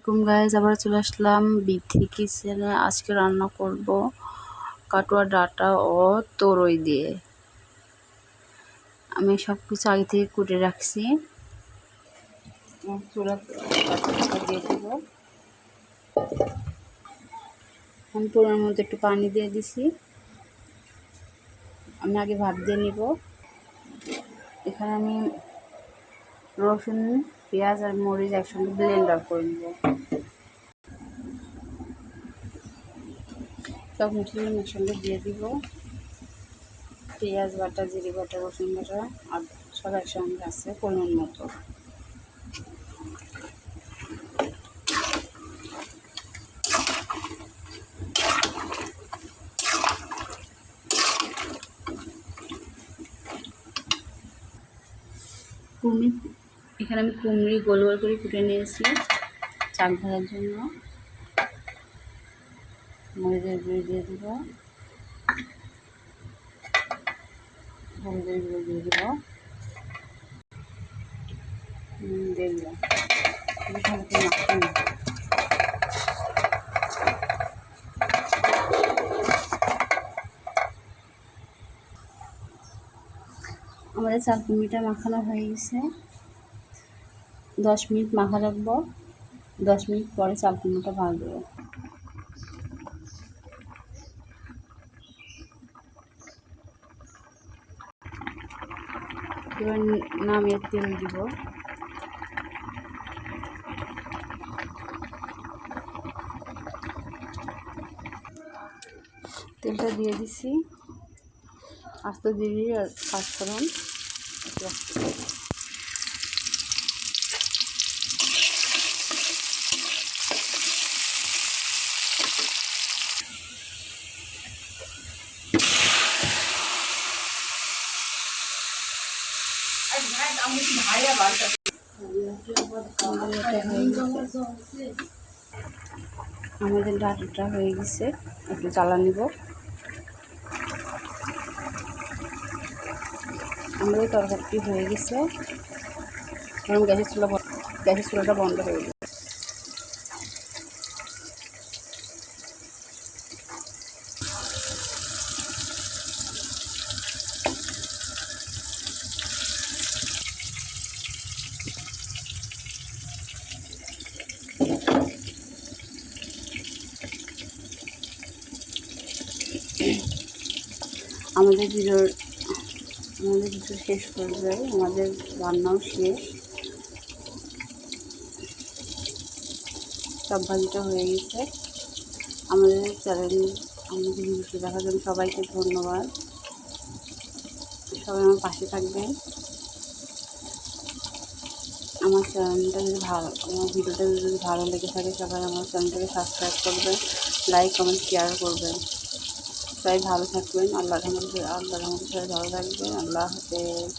Guys, আবার চলে আসলাম বিথি কিচেনে। আজকে রান্না করব কাটোয়া ডাঁটা ও তরই দিয়ে। আমি সব কিছু আগে থেকে কুটে রাখছি। চুলা দিয়ে দেবো। আমি পরিমাণ মতো একটু পানি দিয়ে দিছি। আমি আগে ভাত দিয়ে নিব। এখানে আমি রসুন, পেঁয়াজ আর মরিচ একসঙ্গে ব্লেন্ডার করে নেব। সব মশলা একসঙ্গে দিয়ে দিব। পেঁয়াজ বাটা, জিরে বাটা, রসুন বাটা আর সব একসঙ্গে আছে পরিমাণ মতো। এখানে আমি কুমড়ি গোল গোল করে কুটে নিয়েছি চাক ভাজার জন্য। মরিচের গুঁড়ো দিয়ে দিব, হলুদের গুঁড়ো দিয়ে দিব, দিয়ে দিলাম। আমাদের চাল কুমড়িটা মাখানো হয়ে গেছে। 10 মিনিট মাখা রাখবো। 10 মিনিট পরে চাল কুমড়োটা ভাজবো। এবার নামিয়ে তেল দিব। তেলটা দিয়ে দিছি। আস্তে দিবি আর পাঁচফোড়ন। আমাদের ডাঁটাটা হয়ে গেছে, একটু জ্বালা নিব। আমাদের তরকারিটি হয়ে গেছে। কারণ গ্যাসের চুলাটা বন্ধ হয়ে গেছে। আমাদের ভিডিও শেষ করে যায়। আমাদের রান্নাও শেষ, সব ভাজিটা হয়ে গেছে। আমাদের ভিডিওটি দেখার জন্য সবাইকে ধন্যবাদ। সবাই আমার পাশে থাকবেন। আমার ভিডিওটা যদি ভালো লেগে থাকে সবাই আমার চ্যানেলটাকে সাবস্ক্রাইব করবেন, লাইক কমেন্ট শেয়ার করবেন। সবাই ভালো থাকবেন। আল্লাহর রহমতে সবাই ভালো থাকবেন। আল্লাহ হাফেজ।